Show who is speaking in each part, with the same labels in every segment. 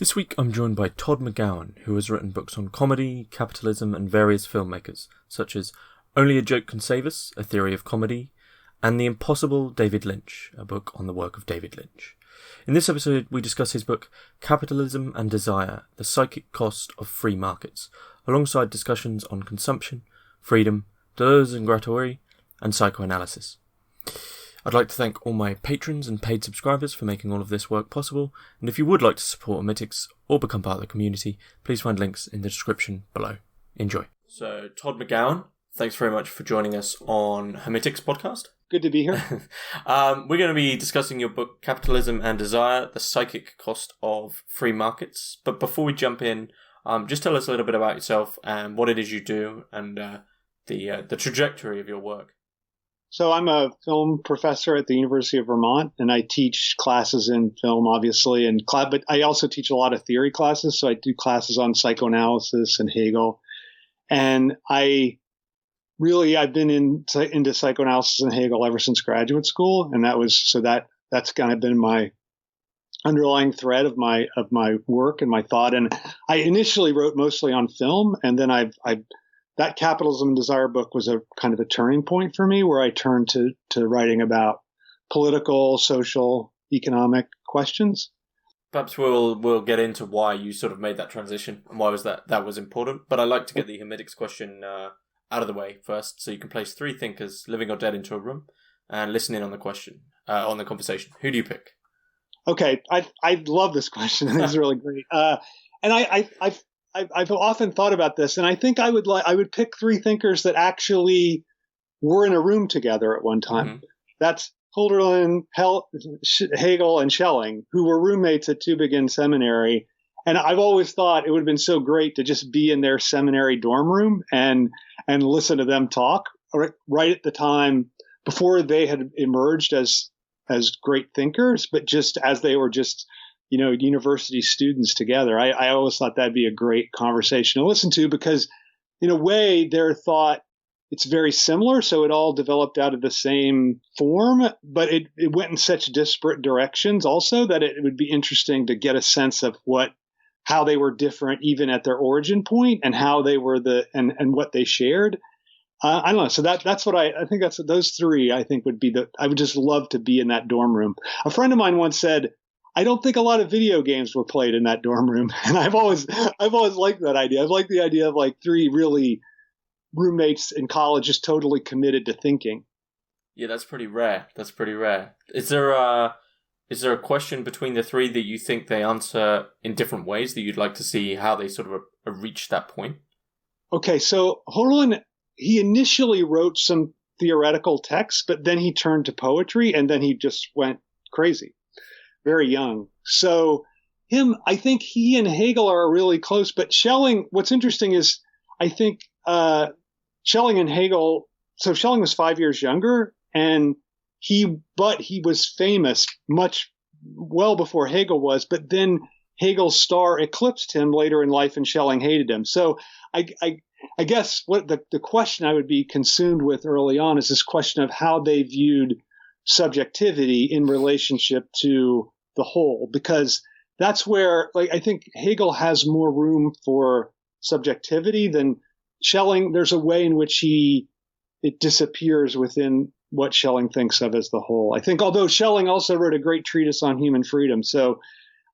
Speaker 1: This week I'm joined by Todd McGowan, who has written books on comedy, capitalism and various filmmakers, such as Only a Joke Can Save Us, A Theory of Comedy, and The Impossible David Lynch, a book on the work of David Lynch. In this episode we discuss his book Capitalism and Desire, The Psychic Cost of Free Markets, alongside discussions on consumption, freedom, Deleuze and Guattari, and psychoanalysis. I'd like to thank all my patrons and paid subscribers for making all of this work possible, and if you would like to support Hermitix or become part of the community, please find links in the description below. Enjoy. So, Todd McGowan, thanks very much for joining us on Hermitix podcast.
Speaker 2: Good to be here.
Speaker 1: We're going to be discussing your book Capitalism and Desire, The Psychic Cost of Free Markets. But before we jump in, just tell us a little bit about yourself and what it is you do and the trajectory of your work.
Speaker 2: So I'm a film professor at the University of Vermont, and I teach classes in film, obviously, but I also teach a lot of theory classes. So I do classes on psychoanalysis and Hegel. And I've been into psychoanalysis and Hegel ever since graduate school. And that's kind of been my underlying thread of my work and my thought. And I initially wrote mostly on film, and then that Capitalism and Desire book was a kind of a turning point for me, where I turned to writing about political, social, economic questions.
Speaker 1: Perhaps we'll get into why you sort of made that transition and why was that was important. But I'd like to get the Hermitix question out of the way first, so you can place three thinkers, living or dead, into a room and listen in on the question, on the conversation. Who do you pick?
Speaker 2: Okay, I love this question. It's really great. And I've often thought about this, and I think I would pick three thinkers that actually were in a room together at one time. Mm-hmm. That's Hölderlin, Hegel, and Schelling, who were roommates at Tübingen Seminary. And I've always thought it would have been so great to just be in their seminary dorm room and listen to them talk right at the time before they had emerged as great thinkers, but just as they were just university students together. I always thought that'd be a great conversation to listen to, because in a way their thought, it's very similar. So it all developed out of the same form, but it went in such disparate directions also that it would be interesting to get a sense of how they were different even at their origin point, and how they were and what they shared. I don't know. So that's what I think those three I think I would just love to be in that dorm room. A friend of mine once said, I don't think a lot of video games were played in that dorm room. And I've always liked that idea. I've liked the idea of like three really roommates in college just totally committed to thinking.
Speaker 1: Yeah, that's pretty rare. Is there a question between the three that you think they answer in different ways that you'd like to see how they sort of reach that point? Okay,
Speaker 2: so Hölderlin, he initially wrote some theoretical texts, but then he turned to poetry, and then he just went crazy. Very young. So I think he and Hegel are really close, but Schelling, what's interesting is I think Schelling and Hegel, so Schelling was 5 years younger, and he was famous well before Hegel was, but then Hegel's star eclipsed him later in life and Schelling hated him. So I guess what the question I would be consumed with early on is this question of how they viewed subjectivity in relationship to the whole, because that's where I think Hegel has more room for subjectivity than Schelling. There's a way in which it disappears within what Schelling thinks of as the whole. I think, although Schelling also wrote a great treatise on human freedom, so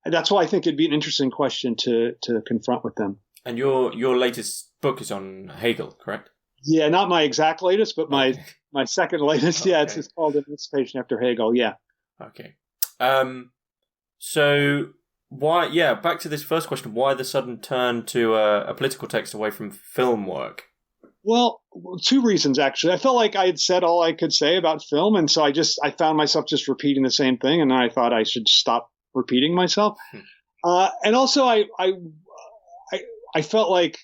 Speaker 2: that's why I think it'd be an interesting question to confront with them.
Speaker 1: And your latest book is on Hegel, correct?
Speaker 2: Yeah, not my exact latest, but my second latest. Yeah, okay. It's called Anticipation After Hegel. Yeah.
Speaker 1: Okay. So why? Yeah, back to this first question: why the sudden turn to a political text away from film work?
Speaker 2: Well, two reasons actually. I felt like I had said all I could say about film, and so I found myself just repeating the same thing, and then I thought I should stop repeating myself. And also, I felt like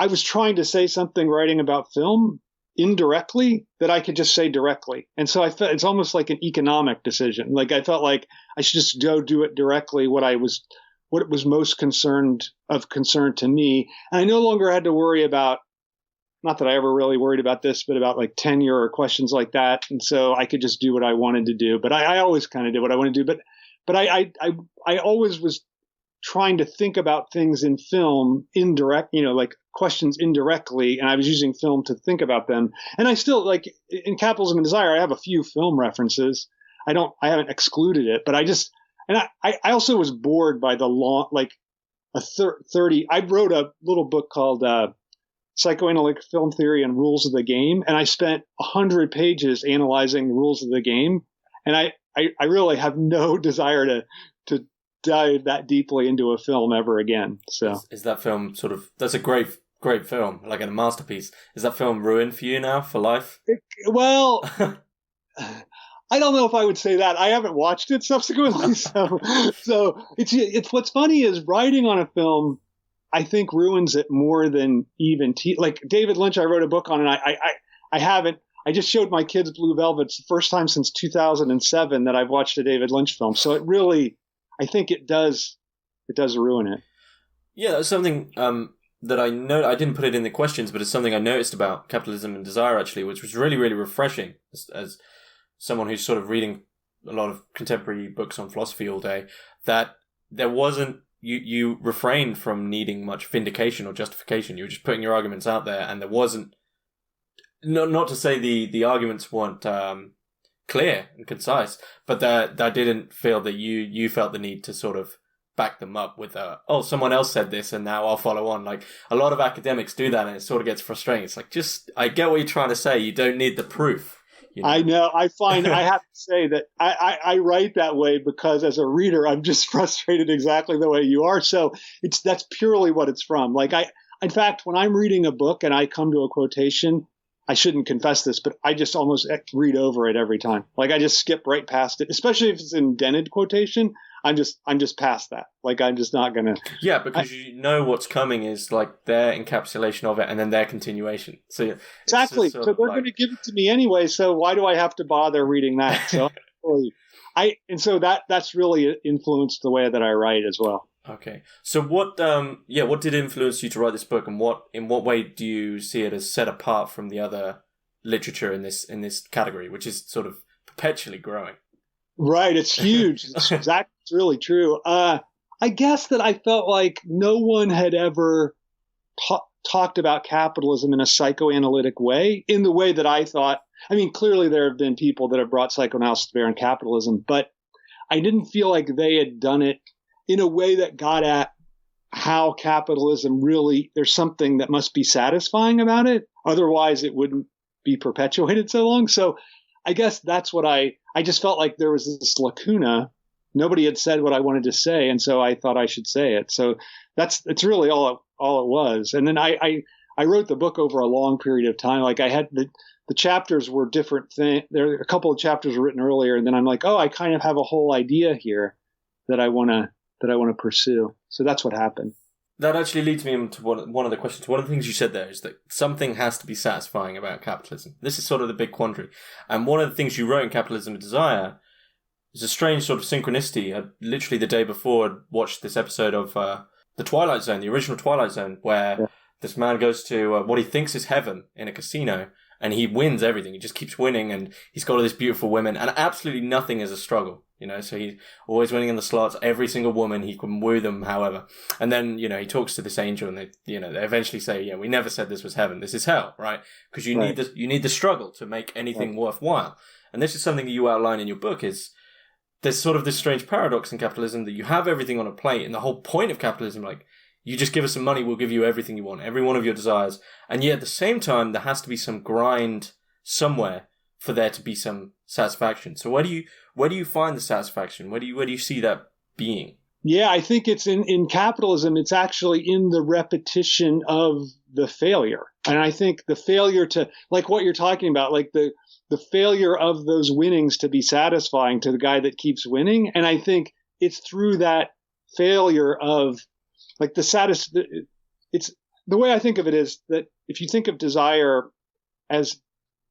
Speaker 2: I was trying to say something writing about film indirectly that I could just say directly. And so I felt it's almost like an economic decision. Like I felt like I should just go do it directly, what it was most concern to me. And I no longer had to worry about, not that I ever really worried about this, but about like tenure or questions like that. And so I could just do what I wanted to do. But I always kind of did what I wanted to do. but I always was trying to think about things in film indirect, like questions indirectly, and I was using film to think about them. And I still, like, in Capitalism and Desire, I have a few film references. I haven't excluded it, but I also was bored by the long, like, 30. I wrote a little book called Psychoanalytic Film Theory and Rules of the Game, and I spent 100 pages analyzing the rules of the game, and I really have no desire to dive that deeply into a film ever again. So
Speaker 1: is that film that's a great film, like a masterpiece. Is that film ruined for you now for life?
Speaker 2: Well, I don't know if I would say that. I haven't watched it subsequently. So it's what's funny is writing on a film, I think, ruins it more than even like David Lynch. I wrote a book on, and I haven't. I just showed my kids Blue Velvet. It's the first time since 2007 that I've watched a David Lynch film. So it really, I think it does ruin it.
Speaker 1: Yeah, that's something that I know. I didn't put it in the questions, but it's something I noticed about Capitalism and Desire, actually, which was really, really refreshing as someone who's sort of reading a lot of contemporary books on philosophy all day, that there wasn't, you refrained from needing much vindication or justification. You were just putting your arguments out there, and there wasn't, not to say the arguments weren't clear and concise, but that I didn't feel that you felt the need to sort of back them up with someone else said this and now I'll follow on. Like, a lot of academics do that, and it sort of gets frustrating. It's like, I get what you're trying to say. You don't need the proof.
Speaker 2: I know. I find I have to say that I write that way because as a reader, I'm just frustrated exactly the way you are. So that's purely what it's from. Like, in fact, when I'm reading a book and I come to a quotation, I shouldn't confess this, but I just almost read over it every time. Like, I just skip right past it, especially if it's an indented quotation. I'm just past that. Like, I'm just not gonna.
Speaker 1: Yeah, because you know what's coming is like their encapsulation of it and then their continuation. So
Speaker 2: exactly. So they're going to give it to me anyway. So why do I have to bother reading that? So so that's really influenced the way that I write as well.
Speaker 1: Okay. So what did influence you to write this book, and in what way do you see it as set apart from the other literature in this category, which is sort of perpetually growing?
Speaker 2: Right. It's huge. It's really true. I guess that I felt like no one had ever talked about capitalism in a psychoanalytic way, in the way that I thought. I mean, clearly there have been people that have brought psychoanalysis to bear on capitalism, but I didn't feel like they had done it in a way that got at how capitalism really, there's something that must be satisfying about it. Otherwise, it wouldn't be perpetuated so long. So I guess that's what I just felt like there was this lacuna. Nobody had said what I wanted to say, and so I thought I should say it. So it's really all it was. And then I wrote the book over a long period of time. Like, I had the chapters were different things. There a couple of chapters were written earlier, and then I'm like, I kind of have a whole idea here that I want to pursue. So that's what happened.
Speaker 1: That actually leads me into one of the questions. One of the things you said there is that something has to be satisfying about capitalism. This is sort of the big quandary. And one of the things you wrote in Capitalism and Desire is a strange sort of synchronicity. I literally the day before I'd watched this episode of The Twilight Zone, the original Twilight Zone, where this man goes to what he thinks is heaven in a casino, and he wins everything. He just keeps winning, and he's got all these beautiful women, and absolutely nothing is a struggle. So he's always winning in the slots. Every single woman, he can woo them, however. And then, he talks to this angel, and they eventually say, we never said this was heaven. This is hell, right? Because you need the struggle to make anything worthwhile. And this is something that you outline in your book is there's sort of this strange paradox in capitalism that you have everything on a plate, and the whole point of capitalism, like, you just give us some money, we'll give you everything you want, every one of your desires. And yet at the same time, there has to be some grind somewhere for there to be some satisfaction. So where do you find the satisfaction? Where do you see that being?
Speaker 2: Yeah, I think it's in capitalism, it's actually in the repetition of the failure. And I think the failure to, like what you're talking about, like the failure of those winnings to be satisfying to the guy that keeps winning. And I think it's through that failure of, like, it's the way I think of it is that if you think of desire as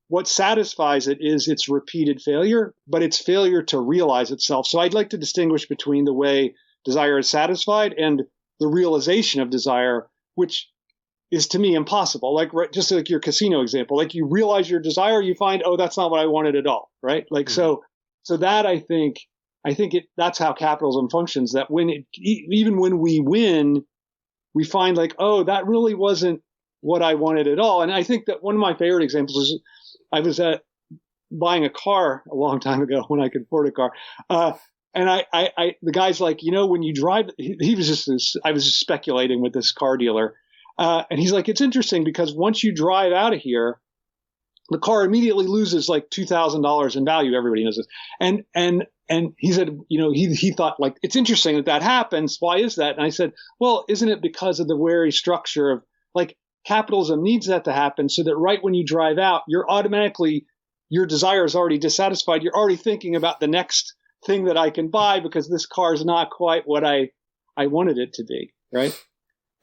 Speaker 2: what satisfies it is its repeated failure, but it's failure to realize itself. So I'd like to distinguish between the way desire is satisfied and the realization of desire, which is to me impossible. Like, right, just like your casino example, like you realize your desire, you find, that's not what I wanted at all. Right. Like, so that I think I think that's how capitalism functions, that even when we win, we find like, oh, that really wasn't what I wanted at all. And I think that one of my favorite examples is I was buying a car a long time ago when I could afford a car. And the guy's like, when you drive, he was I was just speculating with this car dealer. And he's like, it's interesting because once you drive out of here, the car immediately loses like $2,000 in value. Everybody knows this. And he said, he thought like, it's interesting that happens. Why is that? And I said, well, isn't it because of the very structure of like capitalism needs that to happen so that right when you drive out, your desire is already dissatisfied. You're already thinking about the next thing that I can buy because this car is not quite what I wanted it to be. Right.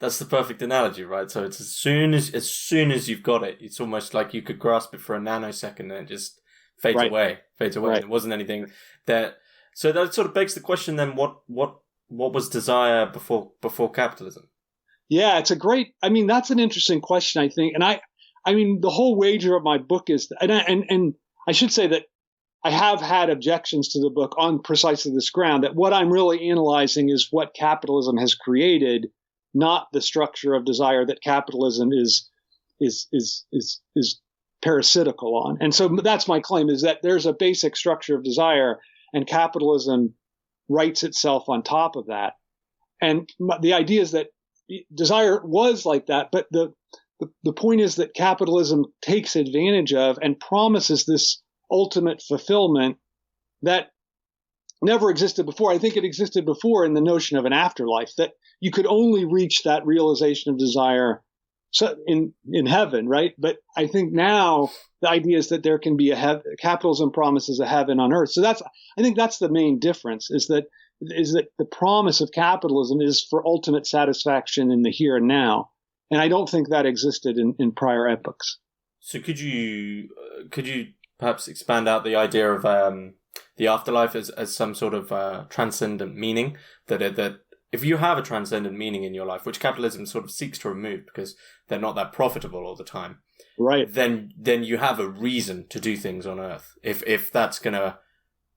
Speaker 1: That's the perfect analogy, right? So it's as soon as you've got it, it's almost like you could grasp it for a nanosecond and it just fades away. Right. And it wasn't anything that. So that sort of begs the question then: what was desire before capitalism?
Speaker 2: Yeah, that's an interesting question, I think. And I mean, the whole wager of my book is, and I should say that I have had objections to the book on precisely this ground, that what I'm really analyzing is what capitalism has created, not the structure of desire that capitalism is parasitical on. And so that's my claim, is that there's a basic structure of desire and capitalism writes itself on top of that. And the idea is that desire was like that, but the point is that capitalism takes advantage of and promises this ultimate fulfillment that never existed before. I think it existed before in the notion of an afterlife, that you could only reach that realization of desire in heaven, right? But I think now the idea is that there can be capitalism promises a heaven on earth. So I think that's the main difference, is that the promise of capitalism is for ultimate satisfaction in the here and now. And I don't think that existed in prior epochs.
Speaker 1: So could you perhaps expand out the idea of the afterlife as some sort of transcendent meaning, that if you have a transcendent meaning in your life, which capitalism sort of seeks to remove because they're not that profitable all the time,
Speaker 2: right?
Speaker 1: Then you have a reason to do things on Earth. If that's going to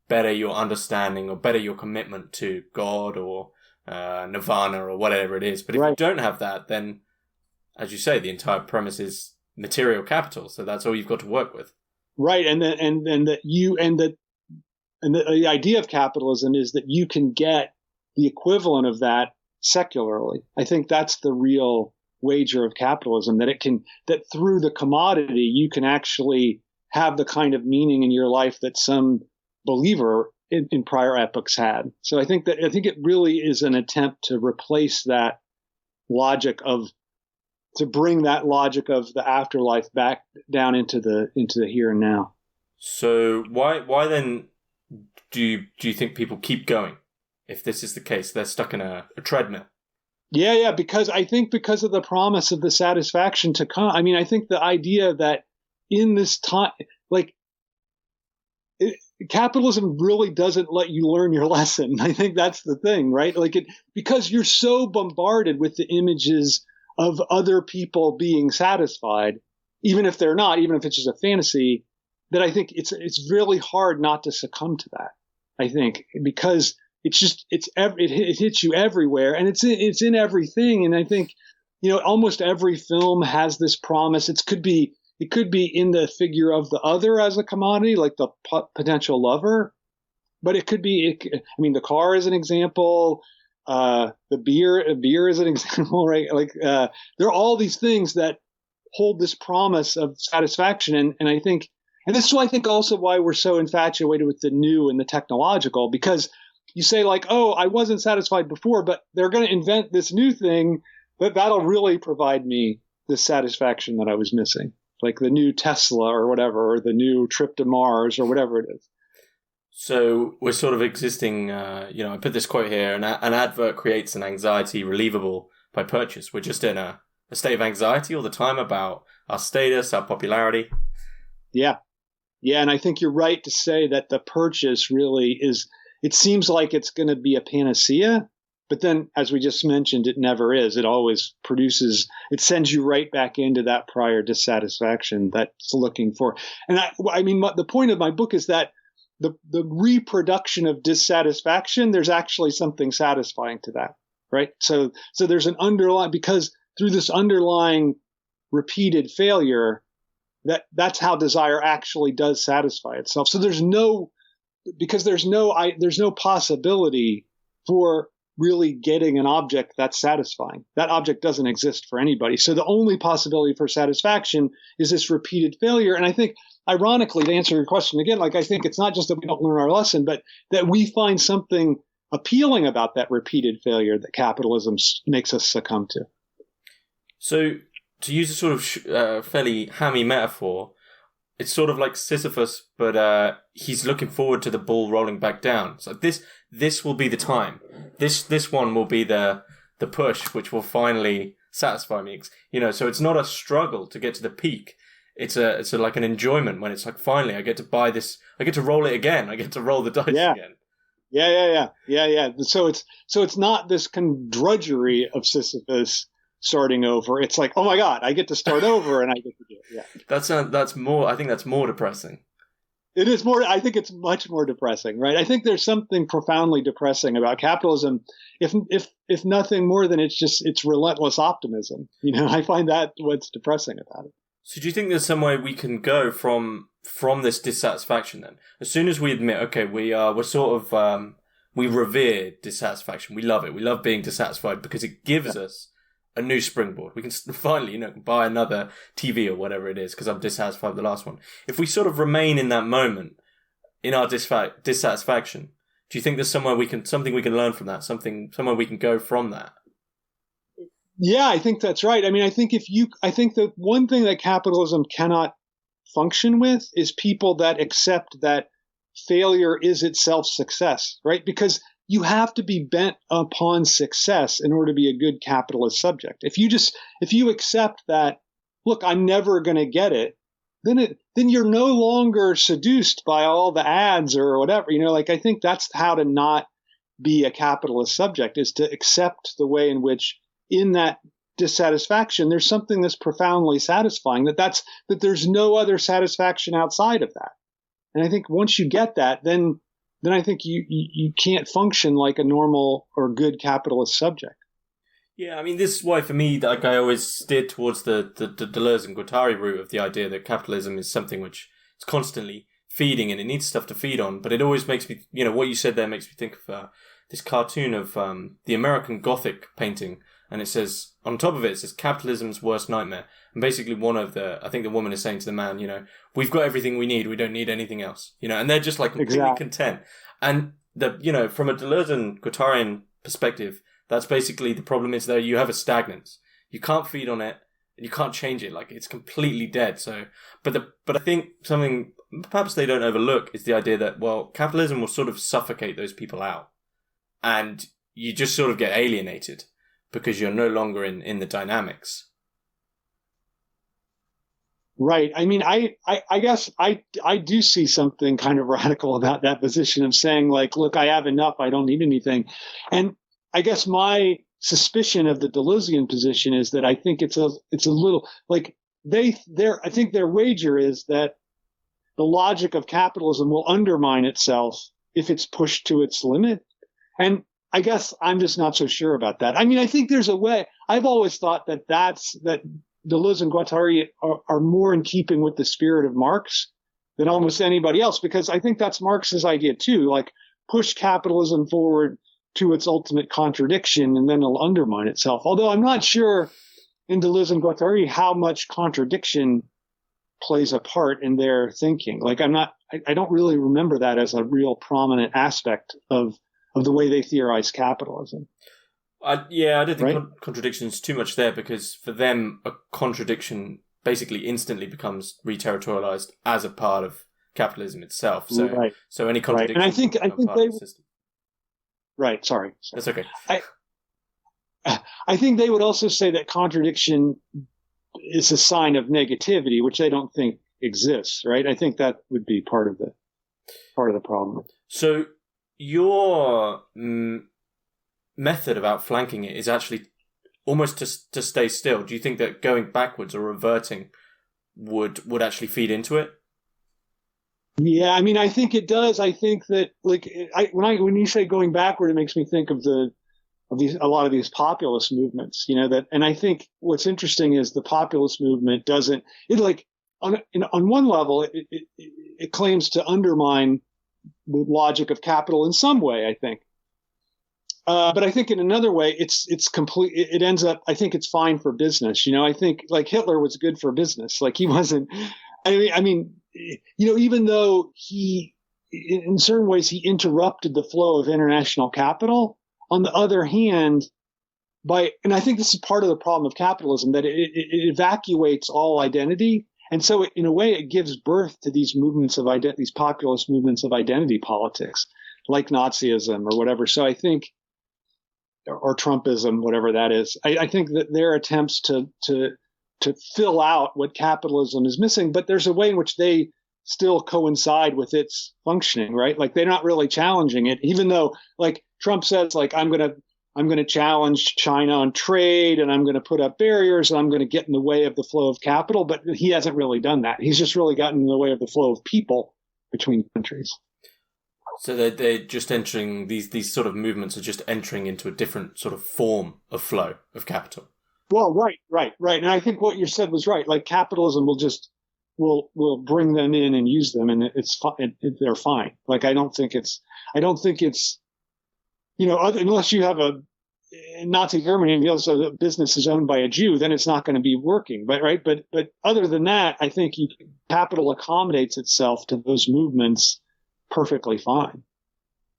Speaker 1: better your understanding or better your commitment to God or nirvana or whatever it is. But if you don't have that, then, as you say, the entire premise is material capital. So that's all you've got to work with.
Speaker 2: Right, and the idea of capitalism is that you can get the equivalent of that secularly. I think that's the real wager of capitalism, that through the commodity you can actually have the kind of meaning in your life that some believer in prior epochs had. So I think it really is an attempt to replace that logic to bring that logic of the afterlife back down into the here and now. So
Speaker 1: why then do you think people keep going? If this is the case, they're stuck in a treadmill.
Speaker 2: Yeah, because of the promise of the satisfaction to come. I mean, I think the idea that in this time, like, capitalism really doesn't let you learn your lesson. I think that's the thing, right? Like, because you're so bombarded with the images of other people being satisfied, even if they're not, even if it's just a fantasy, that I think it's really hard not to succumb to that. I think because it hits you everywhere, and it's in everything. And I think, almost every film has this promise. It could be in the figure of the other as a commodity, like the potential lover, but it could be. The car is an example. The beer is an example, right? Like there are all these things that hold this promise of satisfaction, and I think, and this is why I think also why we're so infatuated with the new and the technological, because you say like, oh, I wasn't satisfied before, but they're going to invent this new thing that'll really provide me the satisfaction that I was missing, like the new Tesla or whatever, or the new trip to Mars or whatever it is.
Speaker 1: So we're sort of existing, I put this quote here, an advert creates an anxiety relievable by purchase. We're just in a state of anxiety all the time about our status, our popularity.
Speaker 2: Yeah. And I think you're right to say that the purchase really is, it seems like it's going to be a panacea, but then, as we just mentioned, it never is. It always it sends you right back into that prior dissatisfaction that's looking for. And the point of my book is that the reproduction of dissatisfaction, there's actually something satisfying to that, right? So there's an underlying, because through this underlying repeated failure, that's how desire actually does satisfy itself. So there's no possibility for really getting an object that's satisfying. That object doesn't exist for anybody. So the only possibility for satisfaction is this repeated failure. And I think, ironically, to answer your question again, like, I think it's not just that we don't learn our lesson, but that we find something appealing about that repeated failure that capitalism makes us succumb to.
Speaker 1: So, to use a sort of fairly hammy metaphor, it's sort of like Sisyphus, but he's looking forward to the ball rolling back down. So this will be the time. This one will be the push, which will finally satisfy me. You know, so it's not a struggle to get to the peak. It's like an enjoyment when it's like, finally I get to buy this. I get to roll it again. I get to roll the dice again.
Speaker 2: Yeah. So it's not this drudgery of Sisyphus starting over. It's like, oh my God, I get to start over and I get to do it. Yeah.
Speaker 1: That's more. I think that's more depressing.
Speaker 2: It is more. I think it's much more depressing, right? I think there's something profoundly depressing about capitalism, if nothing more than it's relentless optimism. You know, I find that what's depressing about it.
Speaker 1: So do you think there's some way we can go from this dissatisfaction then? As soon as we admit, okay, we're sort of we revere dissatisfaction. We love it. We love being dissatisfied because it gives us a new springboard. We can finally, buy another TV or whatever it is because I'm dissatisfied with the last one. If we sort of remain in that moment, in our dissatisfaction, do you think there's something we can learn from that? Somewhere we can go from that?
Speaker 2: Yeah, I think that's right. I mean, I think the one thing that capitalism cannot function with is people that accept that failure is itself success, right? Because you have to be bent upon success in order to be a good capitalist subject. If you accept that, look, I'm never going to get it, then you're no longer seduced by all the ads or whatever. I think that's how to not be a capitalist subject, is to accept the way in which, in that dissatisfaction, there's something that's profoundly satisfying, that there's no other satisfaction outside of that. And I think once you get that, then I think you can't function like a normal or good capitalist subject.
Speaker 1: Yeah, I mean, this is why for me, like, I always steered towards the Deleuze and Guattari route of the idea that capitalism is something which is constantly feeding and it needs stuff to feed on. But it always makes me, what you said there makes me think of this cartoon of the American Gothic painting. And it says, on top of it, it says capitalism's worst nightmare. And basically I think the woman is saying to the man, we've got everything we need. We don't need anything else, and they're just like completely content. And from a Deleuze and Guattarian perspective, that's basically the problem is that you have a stagnance. You can't feed on it and you can't change it. Like, it's completely dead. So, but I think something perhaps they don't overlook is the idea that, well, capitalism will sort of suffocate those people out and you just sort of get alienated because you're no longer in the dynamics.
Speaker 2: Right. I mean, I guess I do see something kind of radical about that position of saying, like, look, I have enough. I don't need anything. And I guess my suspicion of the Deleuzian position is that I think it's a little like I think their wager is that the logic of capitalism will undermine itself if it's pushed to its limit. And I guess I'm just not so sure about that. I mean, I think there's a way. I've always thought that Deleuze and Guattari are more in keeping with the spirit of Marx than almost anybody else, because I think that's Marx's idea too. Like, push capitalism forward to its ultimate contradiction and then it'll undermine itself. Although I'm not sure in Deleuze and Guattari how much contradiction plays a part in their thinking. Like, I don't really remember that as a real prominent aspect of the way they theorize capitalism.
Speaker 1: I don't think contradiction's too much there, because for them, a contradiction basically instantly becomes re-territorialized as a part of capitalism itself. So, so any contradiction,
Speaker 2: and I think they. Right. Sorry.
Speaker 1: That's okay.
Speaker 2: I think they would also say that contradiction is a sign of negativity, which they don't think exists. Right. I think that would be part of the problem.
Speaker 1: So your method of outflanking it is actually almost to stay still. Do you think that going backwards or reverting would actually feed into it?
Speaker 2: Yeah, I mean, I think it does. I think that, like, when you say going backward, it makes me think of a lot of these populist movements. And I think what's interesting is the populist movement doesn't it like on one level it claims to undermine the logic of capital in some way. I think. But I think in another way, it's complete. It ends up. I think it's fine for business. I think like Hitler was good for business. Like he wasn't. I mean, even though in certain ways, he interrupted the flow of international capital. On the other hand, and I think this is part of the problem of capitalism, that it evacuates all identity. And so in a way, it gives birth to these movements of these populist movements of identity politics, like Nazism or whatever. So I think, or Trumpism, whatever that is, I think that their attempts to fill out what capitalism is missing, but there's a way in which they still coincide with its functioning, right? Like they're not really challenging it, even though like Trump says, like, I'm going to challenge China on trade, and I'm going to put up barriers, and I'm going to get in the way of the flow of capital. But he hasn't really done that. He's just really gotten in the way of the flow of people between countries.
Speaker 1: So they're just entering, these sort of movements are just entering into a different sort of form of flow of capital.
Speaker 2: Well, right. And I think what you said was right. Like capitalism will bring them in and use them, and they're fine. Like I don't think it's unless you have a Nazi Germany and the business is owned by a Jew, then it's not going to be working. But other than that, I think capital accommodates itself to those movements perfectly fine.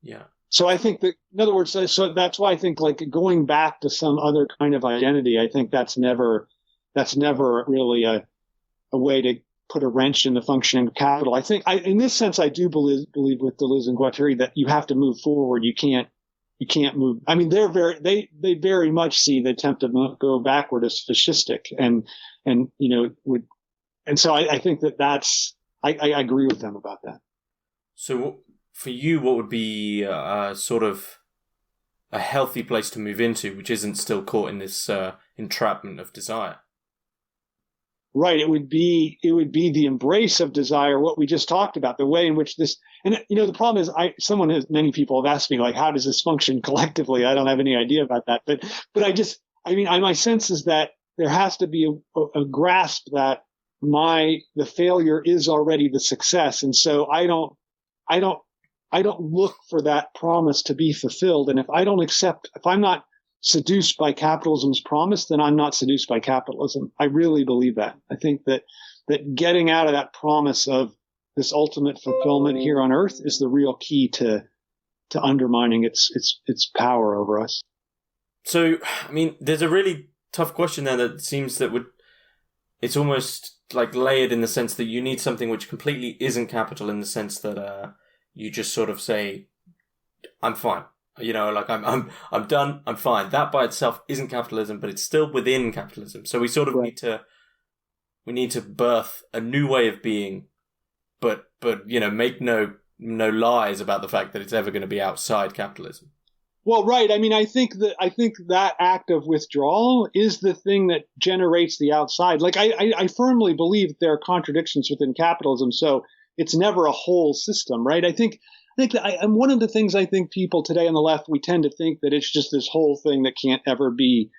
Speaker 1: Yeah.
Speaker 2: So I think that, in other words, so that's why I think like going back to some other kind of identity, I think that's never really a way to put a wrench in the functioning of capital. I think in this sense, I do believe with Deleuze and Guattari that you have to move forward. You can't move. I mean, they very much see the attempt to go backward as fascistic, and so I think that's I agree with them about that.
Speaker 1: So for you, what would be sort of a healthy place to move into, which isn't still caught in this entrapment of desire?
Speaker 2: Right. It would be the embrace of desire, what we just talked about, the way in which this, and the problem is many people have asked me, like, how does this function collectively? I don't have any idea about that. But my sense is that there has to be a grasp that the failure is already the success. And so I don't look for that promise to be fulfilled. And if I'm not seduced by capitalism's promise, then I'm not seduced by capitalism. I really believe that. I think that getting out of that promise of this ultimate fulfillment here on earth is the real key to undermining its power over us.
Speaker 1: So, I mean, there's a really tough question there that seems that it's almost like layered in the sense that you need something which completely isn't capital, in the sense that you just sort of say, I'm fine. Like I'm done, I'm fine. That by itself isn't capitalism, but it's still within capitalism. So we sort of need to birth a new way of being, but make no lies about the fact that it's ever going to be outside capitalism.
Speaker 2: Well, right. I mean, I think that act of withdrawal is the thing that generates the outside. Like I firmly believe that there are contradictions within capitalism, so it's never a whole system, right? I think and one of the things I think people today on the left, we tend to think that it's just this whole thing that can't ever be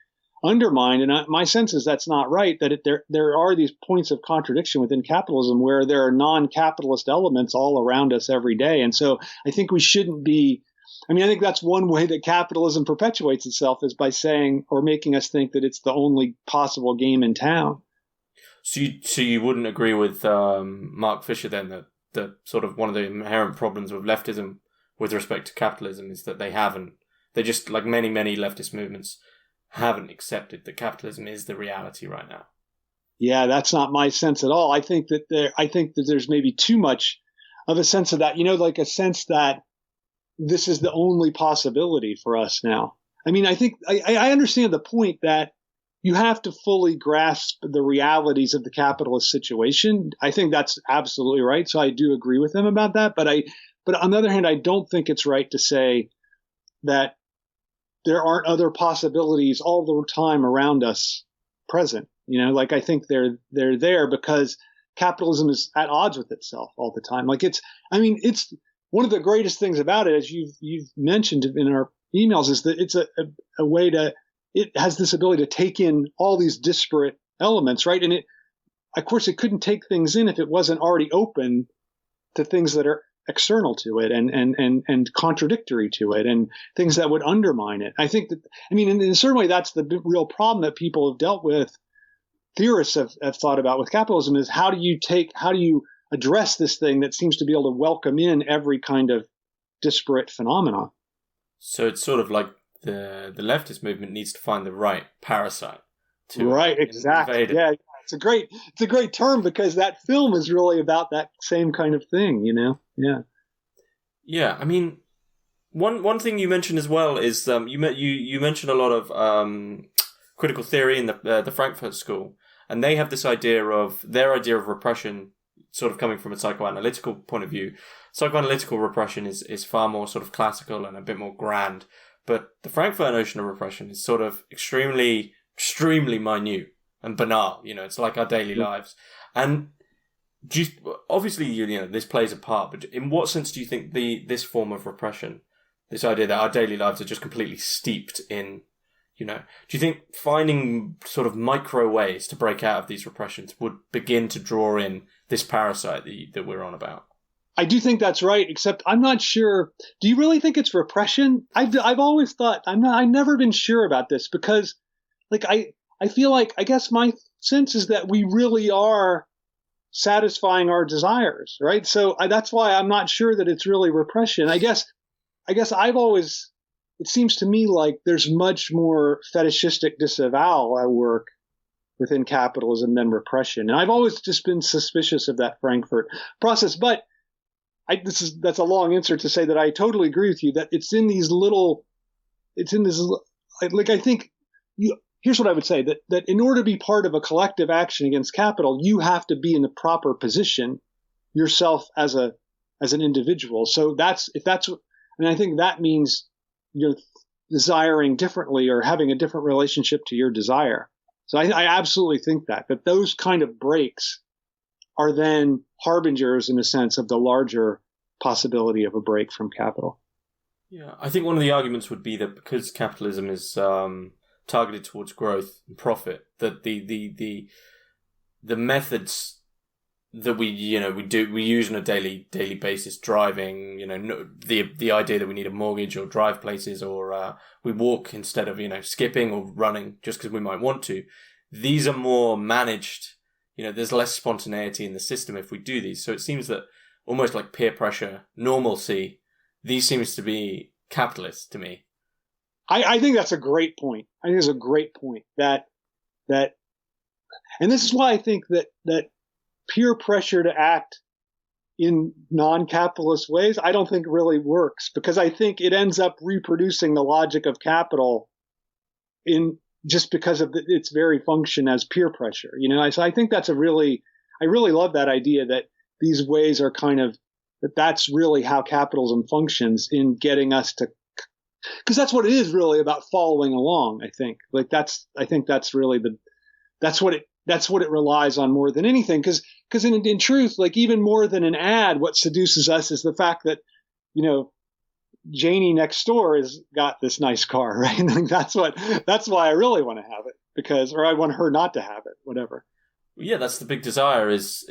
Speaker 2: undermined. And my sense is that's not right, that there are these points of contradiction within capitalism where there are non-capitalist elements all around us every day. And so I think we shouldn't be, I think that's one way that capitalism perpetuates itself, is by saying or making us think that it's the only possible game in town.
Speaker 1: So you wouldn't agree with Mark Fisher then, that sort of one of the inherent problems with leftism with respect to capitalism is that they just, like many leftist movements, haven't accepted that capitalism is the reality right now.
Speaker 2: Yeah, that's not my sense at all. I think that there's maybe too much of a sense of that, like a sense that this is the only possibility for us now. I mean, I think I understand the point that you have to fully grasp the realities of the capitalist situation. I think that's absolutely right. So I do agree with them about that. But on the other hand, I don't think it's right to say that there aren't other possibilities all the time around us present. Like I think they're there because capitalism is at odds with itself all the time. Like it's one of the greatest things about it, as you've mentioned in our emails, is that it's a way it has this ability to take in all these disparate elements, right? And of course, it couldn't take things in if it wasn't already open to things that are external to it and contradictory to it and things that would undermine it. I think that, in a certain way, that's the real problem that people have dealt with, theorists have thought about with capitalism, is how do you address this thing that seems to be able to welcome in every kind of disparate phenomena?
Speaker 1: So it's sort of like the leftist movement needs to find the right parasite to
Speaker 2: right, exactly. Yeah, it's a great term, because that film is really about that same kind of thing, Yeah.
Speaker 1: Yeah, one thing you mentioned as well is you mentioned a lot of critical theory in the Frankfurt School, and they have this their idea of repression sort of coming from a psychoanalytical point of view. Psychoanalytical repression is far more sort of classical and a bit more grand, but the Frankfurt notion of repression is sort of extremely, extremely minute and banal. It's like our daily lives. And obviously, this plays a part, but in what sense do you think this form of repression, this idea that our daily lives are just completely steeped in, do you think finding sort of micro ways to break out of these repressions would begin to draw in this parasite that we're on about?
Speaker 2: I do think that's right, except I'm not sure. Do you really think it's repression? I've always thought, I've never been sure about this, because I feel like, I guess my sense is that we really are satisfying our desires, right? So that's why I'm not sure that it's really repression. I guess it seems to me like there's much more fetishistic disavowal at work within capitalism than repression. And I've always just been suspicious of that Frankfurt process. But that's a long answer to say that I totally agree with you that I think here's what I would say, that in order to be part of a collective action against capital, you have to be in the proper position yourself as an individual. So I think that means you're desiring differently or having a different relationship to your desire. So I absolutely think that those kind of breaks are then harbingers, in a sense, of the larger possibility of a break from capital.
Speaker 1: Yeah, I think one of the arguments would be that because capitalism is targeted towards growth and profit, that the methods that we use on a daily basis, driving, the idea that we need a mortgage or drive places, or we walk instead of skipping or running just because we might want to. These are more managed. There's less spontaneity in the system if we do these. So it seems that almost like peer pressure, normalcy, these seems to be capitalist to me.
Speaker 2: I think that's a great point. I think it's a great point that, and this is why I think that peer pressure to act in non-capitalist ways, I don't think really works, because I think it ends up reproducing the logic of capital just because of its very function as peer pressure. So I think I really love that idea that these ways are that's really how capitalism functions in getting us to, because that's what it is really about, following along. I think that's really that's what it relies on more than anything. Because in truth, even more than an ad, what seduces us is the fact that, Janie next door has got this nice car, right? That's why I really want to have it, or I want her not to have it, whatever.
Speaker 1: Yeah, that's the big desire is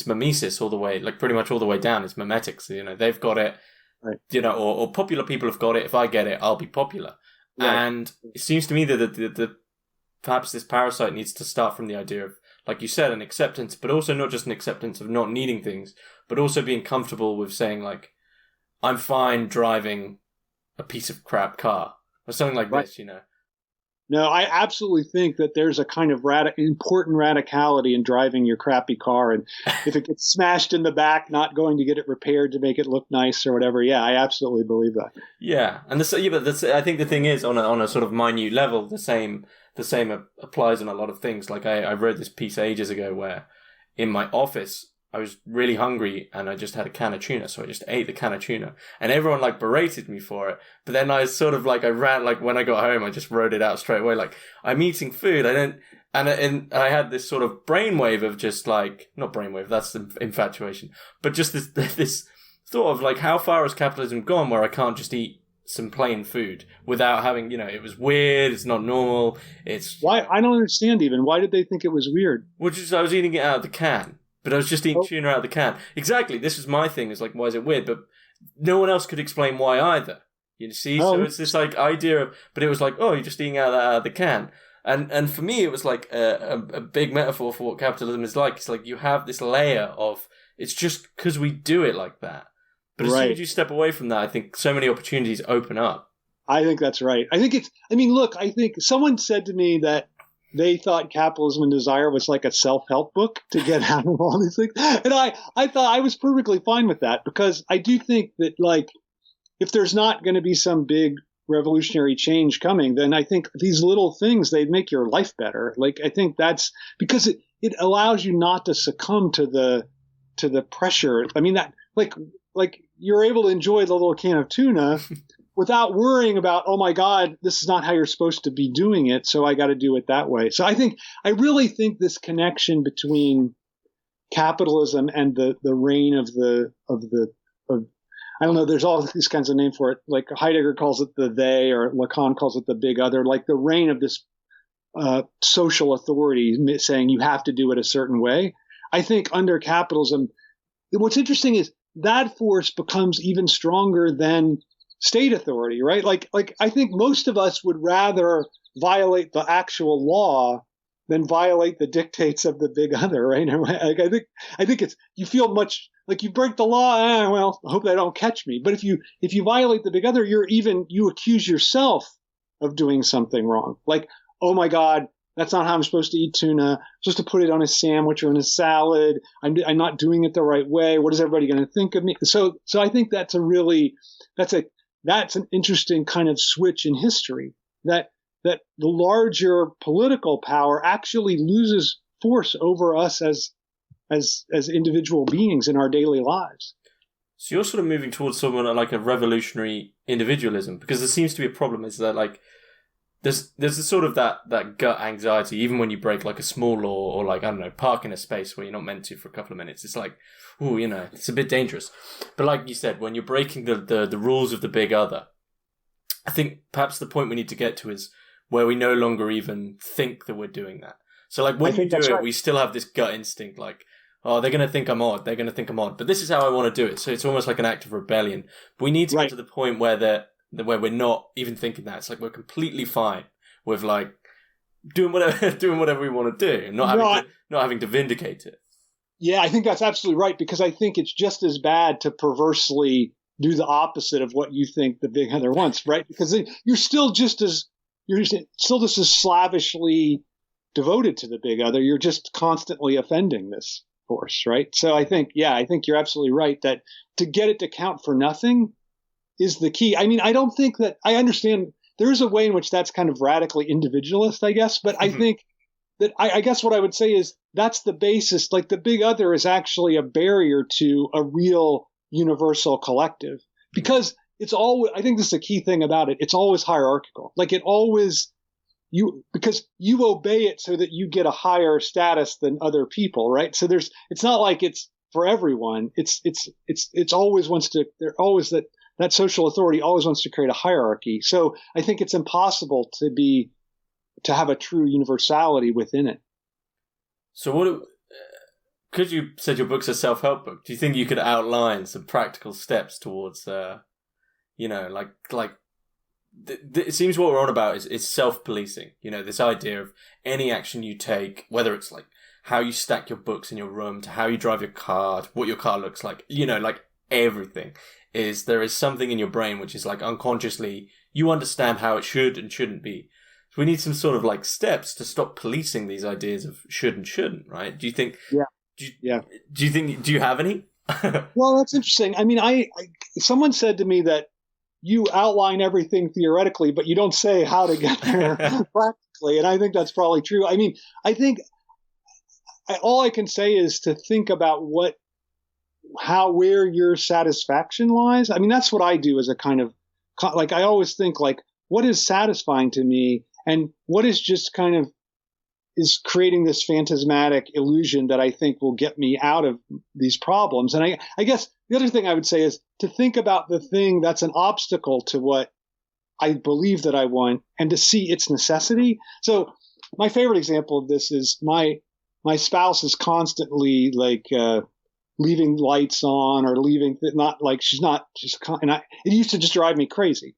Speaker 1: mimesis all the way, pretty much all the way down. It's mimetics, they've got it, right. Or popular people have got it. If I get it, I'll be popular. Right. And it seems to me that perhaps this parasite needs to start from the idea of, like you said, an acceptance, but also not just an acceptance of not needing things, but also being comfortable with saying, I'm fine driving a piece of crap car or something like this,
Speaker 2: No, I absolutely think that there's a kind of important radicality in driving your crappy car. And if it gets smashed in the back, not going to get it repaired to make it look nice or whatever. Yeah, I absolutely believe that.
Speaker 1: Yeah. And I think the thing is, on a sort of minute level, the same applies on a lot of things. I read this piece ages ago where in my office, I was really hungry and I just had a can of tuna, so I just ate the can of tuna. And everyone like berated me for it. But then I sort of like, I ran, like when I got home, I just wrote it out straight away. Like, I'm eating food. I don't, and I had this sort of brainwave of just like, not brainwave, that's infatuation, but just this thought of like, how far has capitalism gone where I can't just eat some plain food without having, it was weird, it's not normal, it's...
Speaker 2: Why? I don't understand even. Why did they think it was weird?
Speaker 1: Which is, I was eating it out of the can, but I was just eating tuna out of the can. Exactly, this is my thing, is like, why is it weird? But no one else could explain why either. You see? So it's this like idea of, but it was like, oh, you're just eating out of the can. And for me, it was like a big metaphor for what capitalism is like. It's like you have this layer of, it's just because we do it like that. But as soon as you step away from that, I think so many opportunities open up.
Speaker 2: I think that's right. I think I think someone said to me that they thought Capitalism and Desire was like a self-help book to get out of all these things. And I thought I was perfectly fine with that, because I do think that, like, if there's not going to be some big revolutionary change coming, then I think these little things, they make your life better. Like, I think that's because it allows you not to succumb to the pressure. I mean, that like you're able to enjoy the little can of tuna without worrying about, oh my God, this is not how you're supposed to be doing it, so I got to do it that way. So I really think this connection between capitalism and the reign of I don't know, there's all these kinds of names for it. Like Heidegger calls it the they, or Lacan calls it the big other, like the reign of this social authority saying you have to do it a certain way. I think under capitalism, what's interesting is that force becomes even stronger than state authority, right? Like I think most of us would rather violate the actual law than violate the dictates of the big other, right? Like I think it's, you feel much like you break the law. Well, I hope they don't catch me. But if you violate the big other, you accuse yourself of doing something wrong. Like, oh my God, that's not how I'm supposed to eat tuna. I'm supposed to put it on a sandwich or in a salad. I'm not doing it the right way. What is everybody going to think of me? So I think that's an interesting kind of switch in history, that the larger political power actually loses force over us as individual beings in our daily lives.
Speaker 1: So you're sort of moving towards someone like a revolutionary individualism, because there seems to be a problem is that like there's a sort of that gut anxiety, even when you break like a small law or like, I don't know, park in a space where you're not meant to for a couple of minutes. It's like, ooh, it's a bit dangerous. But like you said, when you're breaking the rules of the big other, I think perhaps the point we need to get to is where we no longer even think that we're doing that. So like when you do it, we still have this gut instinct like, oh, they're going to think I'm odd. They're going to think I'm odd. But this is how I want to do it. So it's almost like an act of rebellion. But we need to get to the point where we're not even thinking that. It's like we're completely fine with like doing whatever we want to do, and not having to vindicate it.
Speaker 2: Yeah, I think that's absolutely right, because I think it's just as bad to perversely do the opposite of what you think the big other wants, right? Because you're still just as slavishly devoted to the big other. You're just constantly offending this force, right? So I think you're absolutely right that to get it to count for nothing is the key. I mean, I don't think that I understand. There is a way in which that's kind of radically individualist, I guess, but I think that I guess what I would say is that's the basis. Like the big other is actually a barrier to a real universal collective, because it's always, I think this is a key thing about it. It's always hierarchical. Like it always, because you obey it so that you get a higher status than other people, right? So it's not like it's for everyone. It's always wants to, they're always that social authority always wants to create a hierarchy. So I think it's impossible to have a true universality within it.
Speaker 1: So because you said your book's a self-help book, do you think you could outline some practical steps towards, it seems what we're on about is self-policing, this idea of any action you take, whether it's like how you stack your books in your room, to how you drive your car, to what your car looks like, like everything. There is something in your brain which is like unconsciously you understand how it should and shouldn't be. So we need some sort of like steps to stop policing these ideas of should and shouldn't, right? Do you think?
Speaker 2: Yeah.
Speaker 1: Do you have any?
Speaker 2: Well, that's interesting. I mean, someone said to me that you outline everything theoretically, but you don't say how to get there practically, and I think that's probably true. I mean, I think all I can say is to think about what where your satisfaction lies. I mean, that's what I do as a kind of, like, I always think, like, what is satisfying to me, and what is just kind of is creating this phantasmatic illusion that I think will get me out of these problems. And I guess the other thing I would say is to think about the thing that's an obstacle to what I believe that I want, and to see its necessity. So my favorite example of this is my spouse is constantly like leaving lights on, or leaving not like it used to just drive me crazy.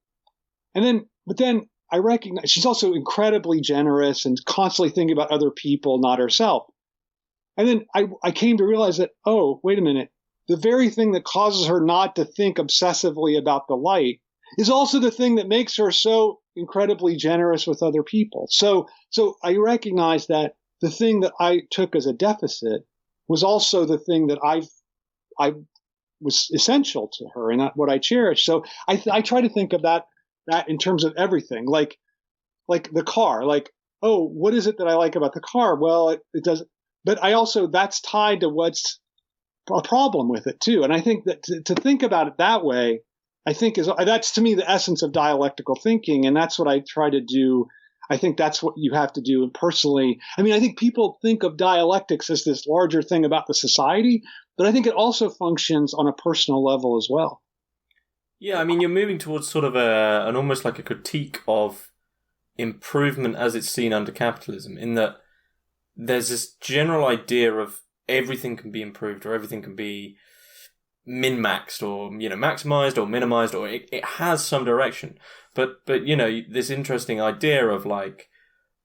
Speaker 2: But then I recognize she's also incredibly generous and constantly thinking about other people, not herself. And then I came to realize that, oh, wait a minute, the very thing that causes her not to think obsessively about the light is also the thing that makes her so incredibly generous with other people. So I recognize that the thing that I took as a deficit was also the thing that I was essential to her and what I cherish. So I try to think of that in terms of everything, like the car, like, oh, what is it that I like about the car? Well, it doesn't, but that's tied to what's a problem with it too. And I think that to think about it that way, I think that's to me the essence of dialectical thinking. And that's what I try to do. I think that's what you have to do personally. I mean, I think people think of dialectics as this larger thing about the society, but I think it also functions on a personal level as well.
Speaker 1: Yeah, I mean, you're moving towards sort of an almost like a critique of improvement as it's seen under capitalism, in that there's this general idea of everything can be improved, or everything can be min-maxed, or, maximized or minimized, or it has some direction. But this interesting idea of like,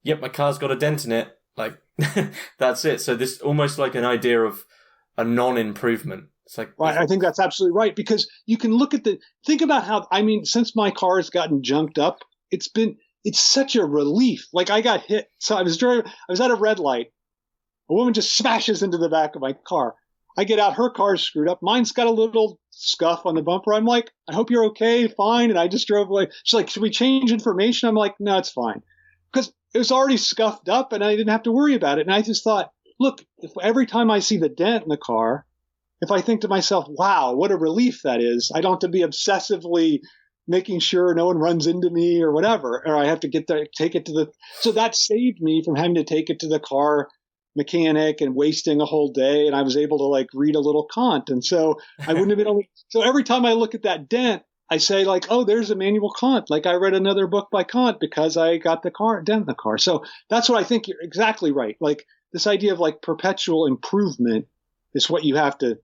Speaker 1: yep, my car's got a dent in it, like, that's it. So this almost like an idea of a non-improvement. It's like,
Speaker 2: right. I think that's absolutely right, because you can think about how, I mean, since my car has gotten junked up, it's such a relief. Like, I got hit. So I was at a red light. A woman just smashes into the back of my car. I get out, her car's screwed up. Mine's got a little scuff on the bumper. I'm like, I hope you're okay, fine. And I just drove away. She's like, should we change information? I'm like, no, it's fine. Because it was already scuffed up and I didn't have to worry about it. And I just thought, look, if every time I see the dent in the car, if I think to myself, wow, what a relief that is, I don't have to be obsessively making sure no one runs into me or whatever, or I have to take it to the, so that saved me from having to take it to the car mechanic and wasting a whole day. And I was able to like read a little Kant. And so I wouldn't have been able, so every time I look at that dent, I say like, oh, there's Immanuel Kant. Like, I read another book by Kant because I got the dent in the car. So that's what I think. You're exactly right. Like, this idea of like perpetual improvement is what you have to,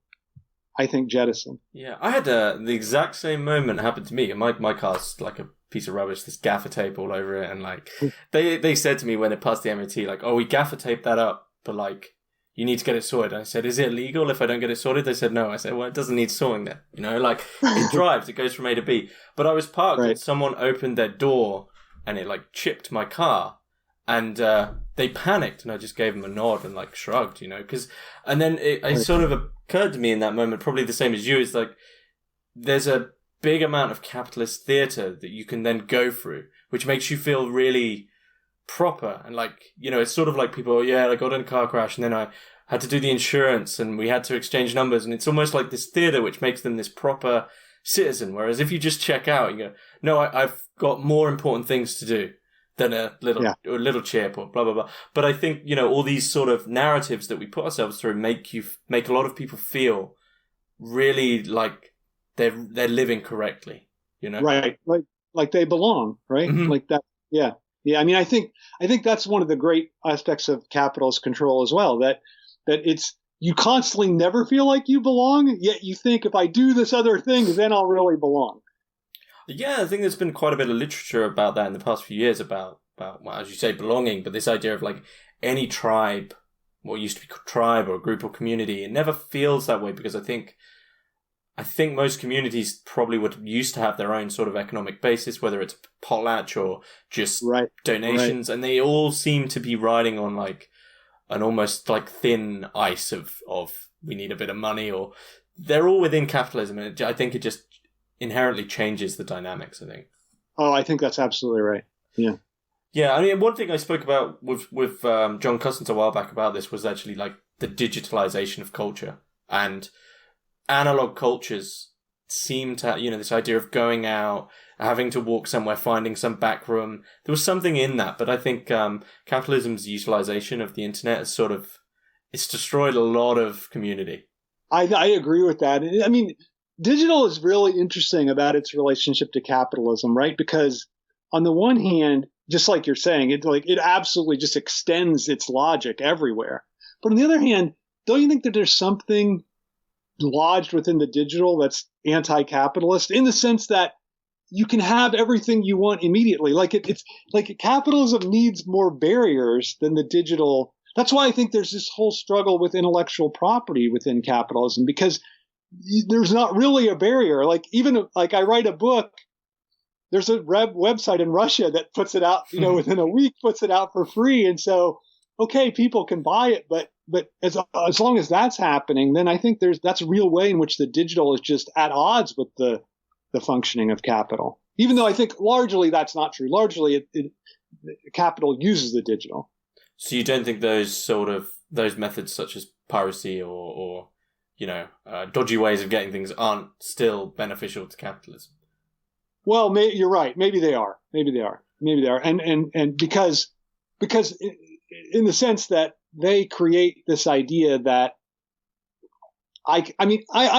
Speaker 2: I think, jettison.
Speaker 1: Yeah, I had the exact same moment happen to me. My car's like a piece of rubbish, this gaffer tape all over it. And like, they said to me when it passed the MOT, like, oh, we gaffer taped that up, but like, you need to get it sorted. And I said, is it illegal if I don't get it sorted? They said, no. I said, well, it doesn't need sorting then. Like, it drives, it goes from A to B. But I was parked and someone opened their door and it like chipped my car. And they panicked, and I just gave them a nod and like shrugged, and then it sort of occurred to me in that moment, probably the same as you, is like, there's a big amount of capitalist theatre that you can then go through, which makes you feel really proper. And like, it's sort of like people, I got in a car crash and then I had to do the insurance and we had to exchange numbers. And it's almost like this theatre which makes them this proper citizen. Whereas if you just check out and go, no, I've got more important things to do than a little chip or blah, blah, blah. But I think, all these sort of narratives that we put ourselves through make a lot of people feel really like they're living correctly,
Speaker 2: Right. Like they belong, right? Mm-hmm. Like that. Yeah. Yeah. I mean, I think that's one of the great aspects of capitalist control as well, that it's, you constantly never feel like you belong, yet you think, if I do this other thing, then I'll really belong.
Speaker 1: Yeah, I think there's been quite a bit of literature about that in the past few years about, well, as you say, belonging, but this idea of like any tribe, what used to be tribe or a group or community, it never feels that way, because I think most communities probably used to have their own sort of economic basis, whether it's potlatch or just donations, and they all seem to be riding on like an almost like thin ice of we need a bit of money, or they're all within capitalism, and I think it just inherently changes the dynamics, I think.
Speaker 2: Oh, I think that's absolutely right. Yeah.
Speaker 1: Yeah, I mean, one thing I spoke about with John Cousins a while back about this was actually like the digitalization of culture. And analog cultures seem to, this idea of going out, having to walk somewhere, finding some back room. There was something in that, but I think capitalism's utilization of the internet has it's destroyed a lot of community.
Speaker 2: I agree with that. I mean, digital is really interesting about its relationship to capitalism, right? Because on the one hand, just like you're saying, it absolutely just extends its logic everywhere. But on the other hand, don't you think that there's something lodged within the digital that's anti-capitalist, in the sense that you can have everything you want immediately? It's like capitalism needs more barriers than the digital. That's why I think there's this whole struggle with intellectual property within capitalism, because there's not really a barrier. I write a book, there's a website in Russia that puts it out, within a week, puts it out for free. And so, okay, people can buy it, but as long as that's happening, then I think that's a real way in which the digital is just at odds with the functioning of capital. Even though I think largely that's not true. Largely, capital uses the digital.
Speaker 1: So you don't think those methods such as piracy or dodgy ways of getting things aren't still beneficial to capitalism?
Speaker 2: Well, you're right. Maybe they are. And because in the sense that they create this idea that I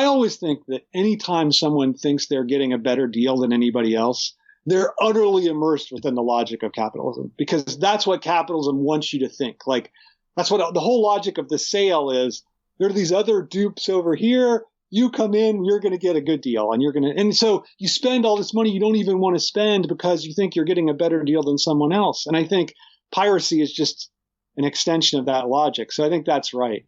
Speaker 2: always think that anytime someone thinks they're getting a better deal than anybody else, they're utterly immersed within the logic of capitalism, because that's what capitalism wants you to think. Like, that's what the whole logic of the sale is. There are these other dupes over here. You come in, you're going to get a good deal, and so you spend all this money you don't even want to spend because you think you're getting a better deal than someone else. And I think piracy is just an extension of that logic. So I think that's right.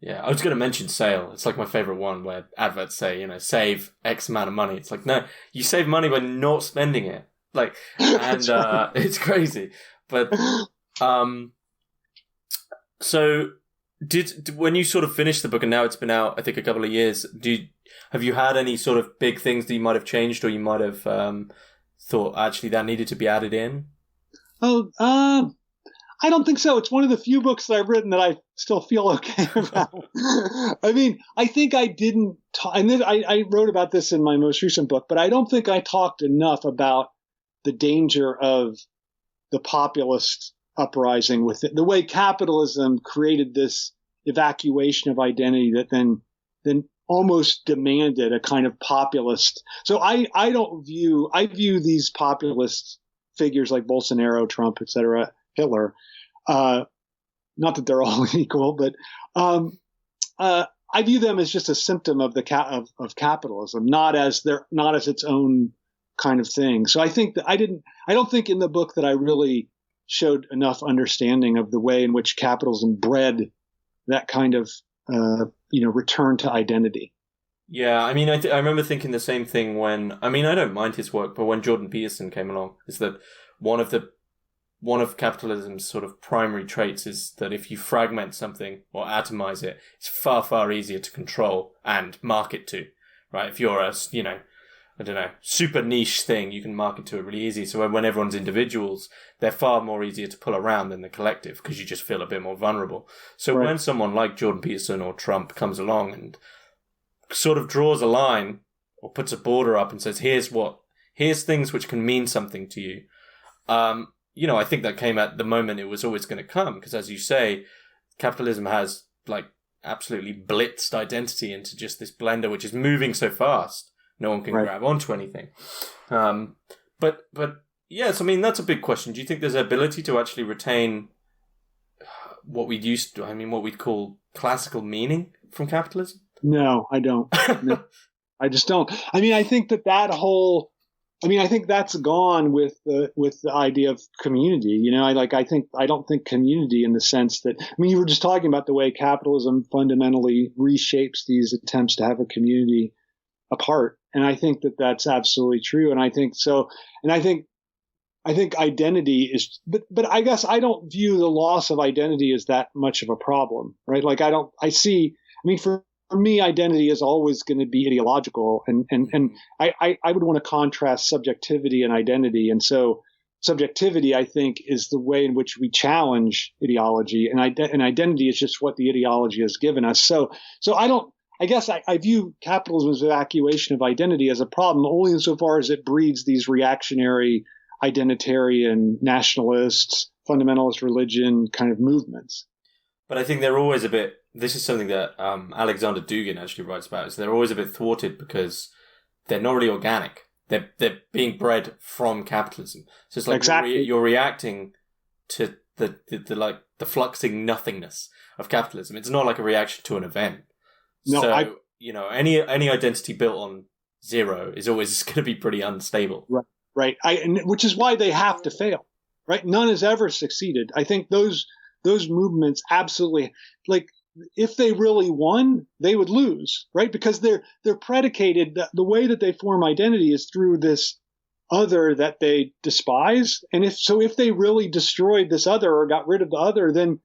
Speaker 1: Yeah, I was going to mention sale. It's like my favorite one, where adverts say, save X amount of money. It's like, no, you save money by not spending it. And right. It's crazy. But so when you sort of finished the book, and now it's been out, I think, a couple of years, have you had any sort of big things that you might have changed, or you might have thought actually that needed to be added in?
Speaker 2: I don't think so. It's one of the few books that I've written that I still feel okay about. I mean, I think I didn't and then I wrote about this in my most recent book, but I don't think I talked enough about the danger of the populist uprising with it, the way capitalism created this evacuation of identity that then almost demanded a kind of populist. So I view these populist figures like Bolsonaro, Trump, etc., Hitler, not that they're all equal, but I view them as just a symptom of of capitalism, not as its own kind of thing. So I think that I don't think in the book that I really showed enough understanding of the way in which capitalism bred that kind of return to identity.
Speaker 1: Yeah, I mean, I remember thinking the same thing when, I don't mind his work, but when Jordan Peterson came along, is that one of capitalism's sort of primary traits is that if you fragment something or atomize it, it's far, far easier to control and market to, right? If you're a, super niche thing, you can market to it really easy. So when everyone's individuals, they're far more easier to pull around than the collective, because you just feel a bit more vulnerable. So right. When someone like Jordan Peterson or Trump comes along and sort of draws a line or puts a border up and says, here's things which can mean something to you, I think that came at the moment it was always going to come, because as you say, capitalism has absolutely blitzed identity into just this blender which is moving so fast, no one can right. grab onto anything. But yes, that's a big question. Do you think there's an ability to actually retain what we'd call classical meaning from capitalism? No, I don't.
Speaker 2: No, I just don't. I think I think that's gone with the idea of community. I don't think community in the sense that, you were just talking about the way capitalism fundamentally reshapes these attempts to have a community apart. And I think that that's absolutely true. And I think so. And I think identity is, but I guess I don't view the loss of identity as that much of a problem, right? For me, identity is always going to be ideological, and I would want to contrast subjectivity and identity. And so subjectivity, I think, is the way in which we challenge ideology, and identity is just what the ideology has given us. So I I guess I view capitalism's evacuation of identity as a problem only insofar as it breeds these reactionary, identitarian, nationalists, fundamentalist religion kind of movements.
Speaker 1: But I think they're always a bit, this is something that Alexander Dugin actually writes about, is they're always a bit thwarted because they're not really organic. They're being bred from capitalism. So it's like
Speaker 2: exactly.
Speaker 1: you're reacting to the fluxing nothingness of capitalism. It's not like a reaction to an event.
Speaker 2: No,
Speaker 1: so, any identity built on zero is always going to be pretty unstable.
Speaker 2: Right. Which is why they have to fail. Right. None has ever succeeded. I think those movements absolutely, like, if they really won, they would lose, right? Because they're predicated, the way that they form identity is through this other that they despise. And if they really destroyed this other or got rid of the other, then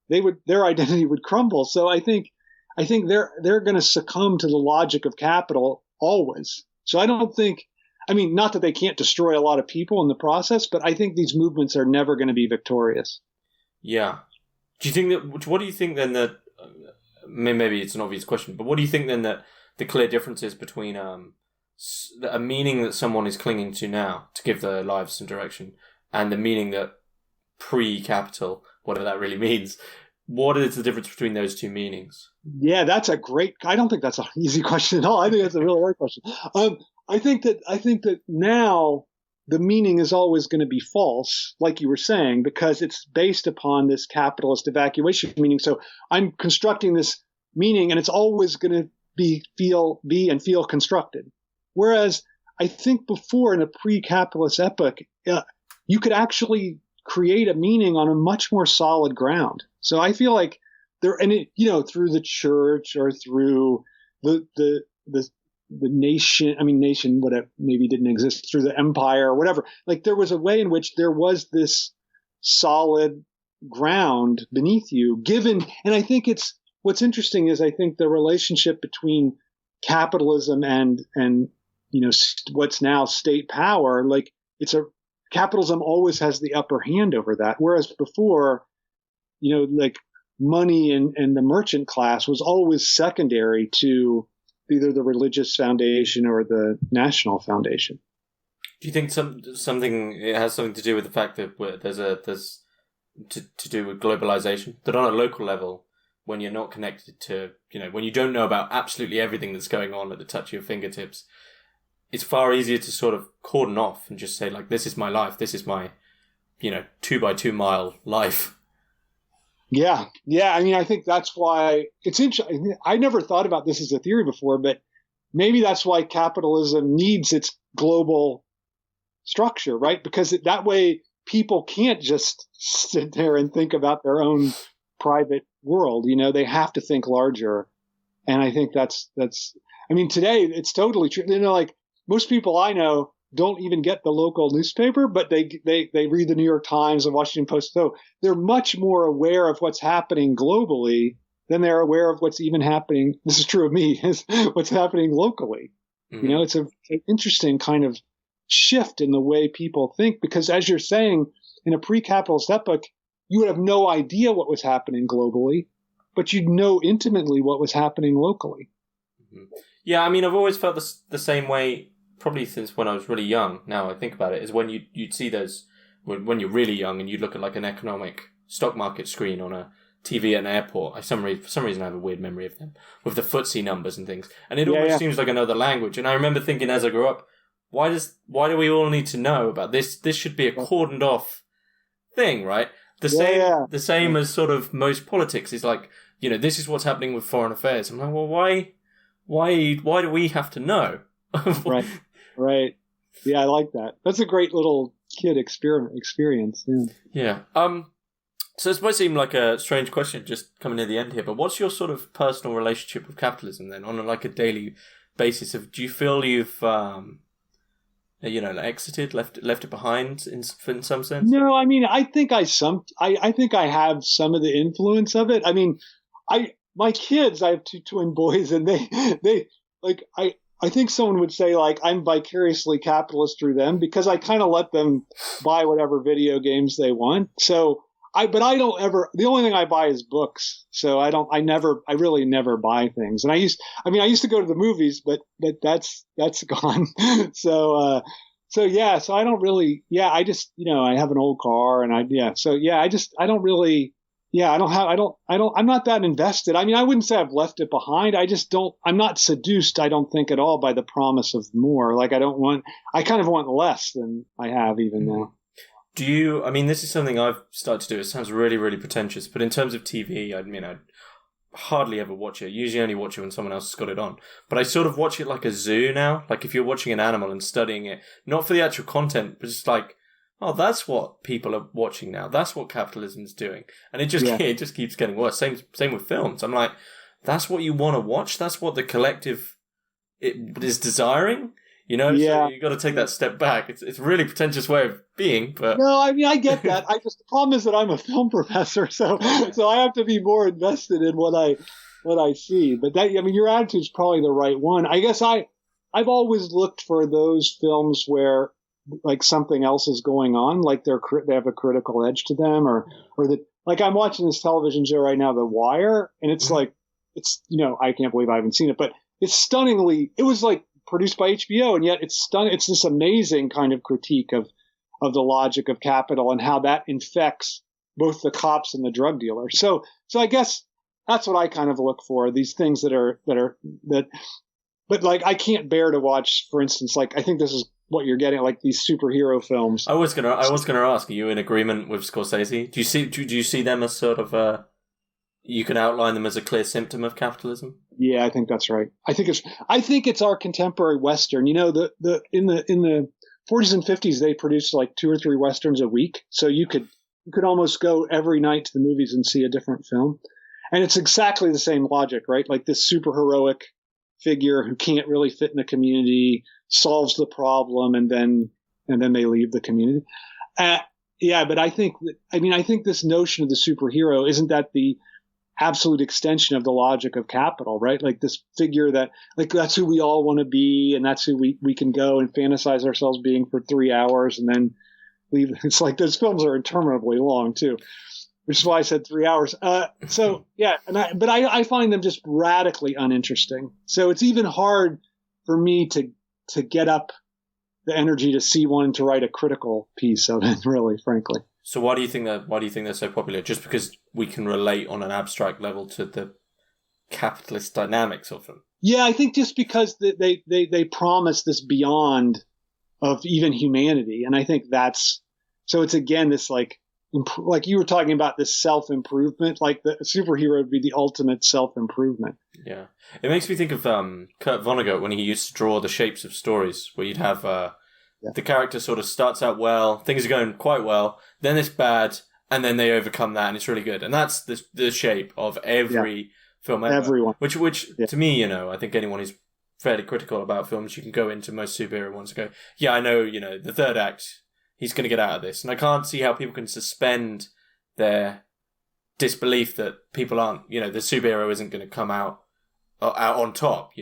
Speaker 2: their identity would crumble. So I think they're going to succumb to the logic of capital always. So I don't think, not that they can't destroy a lot of people in the process, but I think these movements are never going to be victorious. Yeah.
Speaker 1: What do you think then that, maybe it's an obvious question, but what do you think then that the clear difference is between a meaning that someone is clinging to now to give their lives some direction and the meaning that pre-capital, whatever that really means, what is the difference between those two meanings?
Speaker 2: Yeah, I don't think that's an easy question at all. I think that's a really hard question. I think that now the meaning is always going to be false, like you were saying, because it's based upon this capitalist evacuation meaning. So I'm constructing this meaning and it's always going to feel constructed. Whereas I think before, in a pre-capitalist epoch, you could actually create a meaning on a much more solid ground. So I feel like through the church or through the nation, whatever, maybe didn't exist, through the empire or whatever. Like, there was a way in which there was this solid ground beneath you given. And I think what's interesting is I think the relationship between capitalism and what's now state power, like, capitalism always has the upper hand over that. Whereas before, like, money and the merchant class was always secondary to either the religious foundation or the national foundation.
Speaker 1: Do you think it has something to do with the fact that there's to do with globalization? That on a local level, when you're not connected to, when you don't know about absolutely everything that's going on at the touch of your fingertips, it's far easier to sort of cordon off and just say, like, this is my life, this is my, 2x2 mile life.
Speaker 2: Yeah. I think that's why it's interesting. I never thought about this as a theory before, but maybe that's why capitalism needs its global structure, right? Because that way people can't just sit there and think about their own private world. They have to think larger. And I think that's today it's totally true. Like, most people I know don't even get the local newspaper, but they read the New York Times and Washington Post. So they're much more aware of what's happening globally than they're aware of what's even happening. This is true of me, is what's happening locally. Mm-hmm. It's an interesting kind of shift in the way people think, because as you're saying, in a pre-capitalist epoch, you would have no idea what was happening globally, but you'd know intimately what was happening locally.
Speaker 1: Mm-hmm. Yeah, I've always felt the same way, probably since when I was really young. Now I think about it, is when you'd see those, when you're really young and you'd look at like an economic stock market screen on a TV at an airport. For some reason I have a weird memory of them, with the FTSE numbers and things. And it almost seems like another language. And I remember thinking as I grew up, why do we all need to know about this? This should be a cordoned off thing, right? The same as sort of most politics is like, this is what's happening with foreign affairs. I'm like, well, why do we have to know?
Speaker 2: Right. Yeah, I like that. That's a great little kid experience.
Speaker 1: Yeah. So this might seem like a strange question just coming near the end here, but what's your sort of personal relationship with capitalism then, on a daily basis? Do you feel you've exited, left it behind in some sense?
Speaker 2: No, I think I have some of the influence of it. My kids, I have two twin boys, and they I think someone would say, like, I'm vicariously capitalist through them, because I kind of let them buy whatever video games they want. So but I don't ever, the only thing I buy is books. So I really never buy things. And I used to go to the movies, but that's gone. So yeah, so I don't really, I just, I have an old car and I don't really, I'm not that invested. I mean, I wouldn't say I've left it behind. I'm not seduced, I don't think at all by the promise of more. Like I kind of want less than I have even now.
Speaker 1: This is something I've started to do. It sounds really, really pretentious, but in terms of TV, I hardly ever watch it. I usually only watch it when someone else has got it on. But I sort of watch it like a zoo now. Like if you're watching an animal and studying it, not for the actual content, but just like, oh, that's what people are watching now. That's what capitalism's doing. And it just keeps getting worse. Same with films. I'm like, that's what you want to watch? That's what the collective is desiring? So you got to take that step back. It's a really pretentious way of being, but
Speaker 2: no, I mean I get that. The problem is that I'm a film professor, so I have to be more invested in what I see. But your attitude's probably the right one. I guess I've always looked for those films where like something else is going on, like they have a critical edge to them, or that like I'm watching this television show right now, The Wire, and it's like I can't believe I haven't seen it, but it's stunningly. It was like produced by HBO, and yet it's this amazing kind of critique of the logic of capital and how that infects both the cops and the drug dealers. So I guess that's what I kind of look for, these things but like I can't bear to watch, for instance, like I think this is what you're getting, like these superhero films.
Speaker 1: I was gonna ask, are you in agreement with Scorsese? Do you see them as sort of you can outline them as a clear symptom of capitalism? Yeah,
Speaker 2: I think that's right. I think it's our contemporary Western. In the 40s and 50s, they produced like 2 or 3 Westerns a week. So you could almost go every night to the movies and see a different film. And it's exactly the same logic, right? Like this super heroic figure who can't really fit in the community solves the problem, and then they leave the community. But I think this notion of the superhero, isn't that the absolute extension of the logic of capital, right? Like this figure that, like, that's who we all want to be, and that's who we can go and fantasize ourselves being for 3 hours and then leave. It's like those films are interminably long too, which is why I said 3 hours. But I find them just radically uninteresting. So it's even hard for me to get up the energy to see one, to write a critical piece of it, really, frankly.
Speaker 1: So why do you think they're so popular? Just because we can relate on an abstract level to the capitalist dynamics of them?
Speaker 2: Yeah, I think just because they promise this beyond of even humanity, and I think that's so. It's again this like you were talking about, this self-improvement. Like the superhero would be the ultimate self-improvement.
Speaker 1: Yeah, it makes me think of Kurt Vonnegut when he used to draw the shapes of stories, where you'd have the character sort of starts out well, things are going quite well, then it's bad, and then they overcome that, and it's really good. And that's the shape of every film ever.
Speaker 2: Everyone.
Speaker 1: Which to me, I think anyone who's fairly critical about films, you can go into most superhero ones and go, yeah, I know, the third act, he's going to get out of this. And I can't see how people can suspend their disbelief that people aren't, the superhero isn't going to come out on top,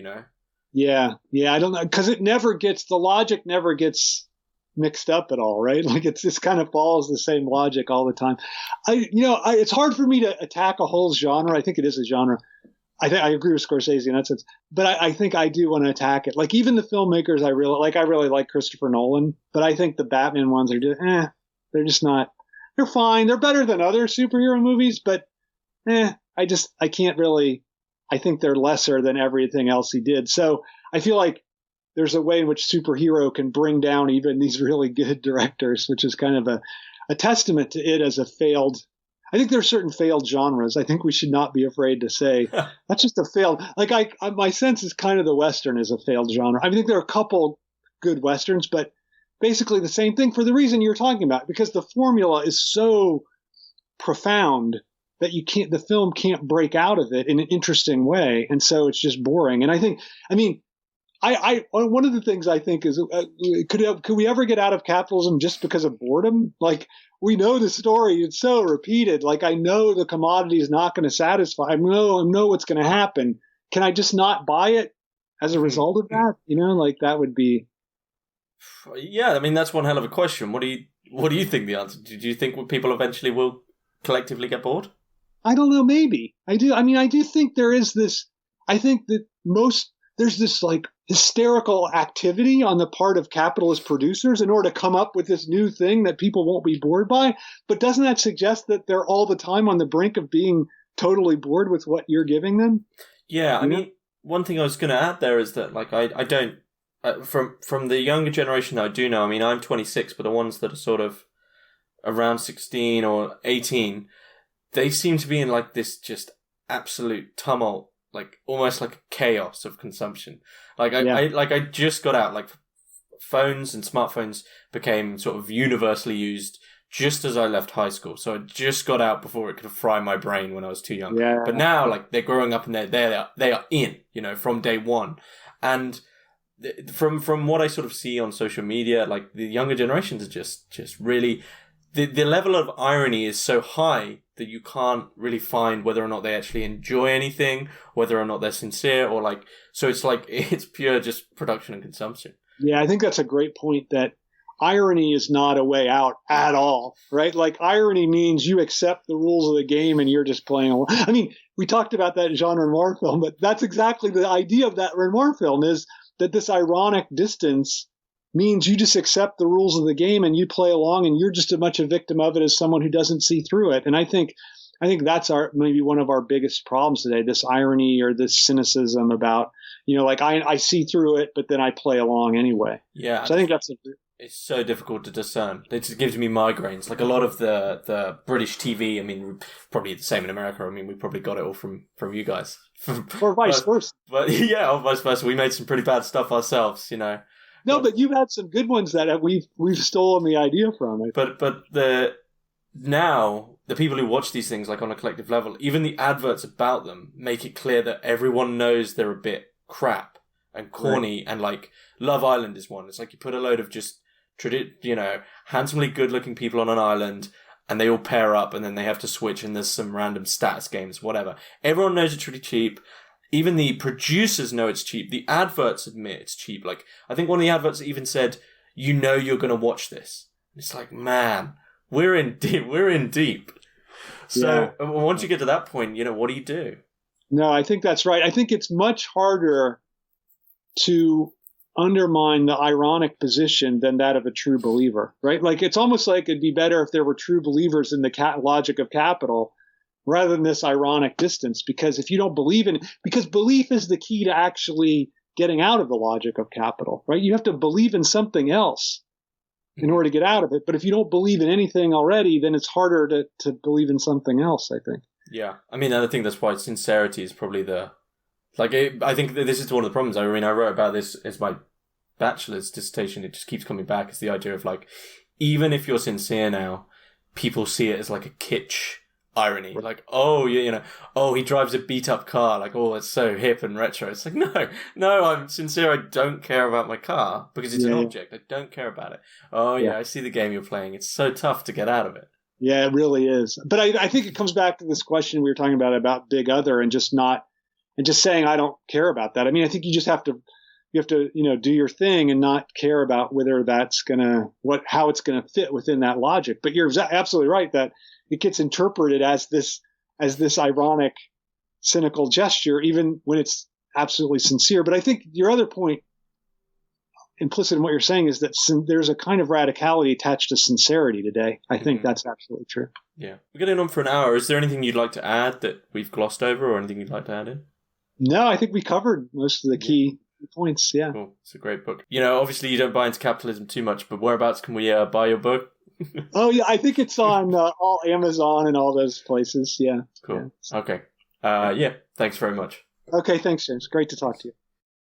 Speaker 2: Yeah, I don't know, because the logic never gets mixed up at all, right? Like it just kind of follows the same logic all the time. It's hard for me to attack a whole genre. I think it is a genre. I agree with Scorsese in that sense, but I think I do want to attack it. Like even the filmmakers I really like Christopher Nolan, but I think the Batman ones are just, they're just not. They're fine. They're better than other superhero movies, but I can't really. I think they're lesser than everything else he did. So I feel like there's a way in which superhero can bring down even these really good directors, which is kind of a testament to it as a failed. I think there are certain failed genres. I think we should not be afraid to say that's just a failed. Like my sense is kind of the Western is a failed genre. I think there are a couple good Westerns, but basically the same thing for the reason you're talking about, because the formula is so profound that the film can't break out of it in an interesting way. And so it's just boring. And one of the things I think is, could we ever get out of capitalism just because of boredom? Like we know the story, it's so repeated. Like I know the commodity is not going to satisfy. I know what's going to happen. Can I just not buy it as a result of that? Like that would be.
Speaker 1: Yeah. That's one hell of a question. What do you think the answer? Do you think people eventually will collectively get bored?
Speaker 2: I don't know, maybe. I do. I mean, I do think there is this, I think that there's this like hysterical activity on the part of capitalist producers in order to come up with this new thing that people won't be bored by. But doesn't that suggest that they're all the time on the brink of being totally bored with what you're giving them?
Speaker 1: Yeah, I mean, one thing I was going to add there is that, like, I don't, from the younger generation that I do know, I mean, I'm 26, but the ones that are sort of around 16 or 18, they seem to be in, like, this just absolute tumult, like, almost like a chaos of consumption. Like, I just got out, like, phones and smartphones became sort of universally used just as I left high school. So I just got out before it could fry my brain when I was too young.
Speaker 2: Yeah.
Speaker 1: But now, like, they're growing up and they are in, you know, from day one. And from what I sort of see on social media, like, the younger generations are just really, the level of irony is so high that you can't really find whether or not they actually enjoy anything, whether or not they're sincere, or like, so it's like, it's pure just production and consumption.
Speaker 2: Yeah, I think that's a great point, that irony is not a way out at all, right? Like, irony means you accept the rules of the game and you're just playing along. I mean, we talked about that in Jean Renoir film, but that's exactly the idea of that Renoir film, is that this ironic distance means you just accept the rules of the game and you play along, and you're just as much a victim of it as someone who doesn't see through it. And I think that's maybe one of our biggest problems today, this irony or this cynicism about, you know, like, I see through it, but then I play along anyway.
Speaker 1: Yeah.
Speaker 2: So I think
Speaker 1: it's so difficult to discern. It just gives me migraines. Like, a lot of the British TV, I mean, probably the same in America. I mean, we probably got it all from you guys.
Speaker 2: Or vice versa.
Speaker 1: But yeah, or vice versa. We made some pretty bad stuff ourselves, you know.
Speaker 2: No, but you've had some good ones that we've stolen the idea from.
Speaker 1: But now the people who watch these things, like, on a collective level, even the adverts about them make it clear that everyone knows they're a bit crap and corny, right. And like, Love Island is one. It's like, you put a load of just you know, handsomely good-looking people on an island, and they all pair up, and then they have to switch, and there's some random stats games, whatever. Everyone knows it's really cheap. Even the producers know it's cheap. The adverts admit it's cheap. Like, I think one of the adverts even said, you know you're going to watch this. It's like, man, we're in deep. So once you get to that point, you know, what do you do?
Speaker 2: No, I think that's right. I think it's much harder to undermine the ironic position than that of a true believer, right? Like, it's almost like it'd be better if there were true believers in the logic of capital rather than this ironic distance, because if you don't believe in it, because belief is the key to actually getting out of the logic of capital, right? You have to believe in something else in order to get out of it. But if you don't believe in anything already, then it's harder to believe in something else, I think.
Speaker 1: Yeah. I mean, I think that's why sincerity is probably I think that this is one of the problems. I mean, I wrote about this as my bachelor's dissertation. It just keeps coming back. It's the idea of, like, even if you're sincere now, people see it as like a kitsch irony. Like, oh, you know, oh, he drives a beat up car. Like, oh, it's so hip and retro. It's like, no, I'm sincere. I don't care about my car because it's an object. I don't care about it. Oh, yeah, I see the game you're playing. It's so tough to get out of it.
Speaker 2: Yeah, it really is. But I think it comes back to this question we were talking about Big Other, and just saying, I don't care about that. I mean, I think you have to, you know, do your thing and not care about whether that's how it's going to fit within that logic. But you're absolutely right that it gets interpreted as this ironic, cynical gesture, even when it's absolutely sincere. But I think your other point, implicit in what you're saying, is that there's a kind of radicality attached to sincerity today. I think that's absolutely true.
Speaker 1: Yeah. We're getting on for an hour. Is there anything you'd like to add that we've glossed over, or anything you'd like to add in?
Speaker 2: No, I think we covered most of the key points. Yeah.
Speaker 1: Cool. It's a great book. You know, obviously you don't buy into capitalism too much, but whereabouts can we buy your book?
Speaker 2: Oh, yeah. I think it's on all Amazon and all those places. Yeah.
Speaker 1: Cool.
Speaker 2: Yeah.
Speaker 1: Okay. Thanks very much.
Speaker 2: Okay. Thanks, James. Great to talk to you.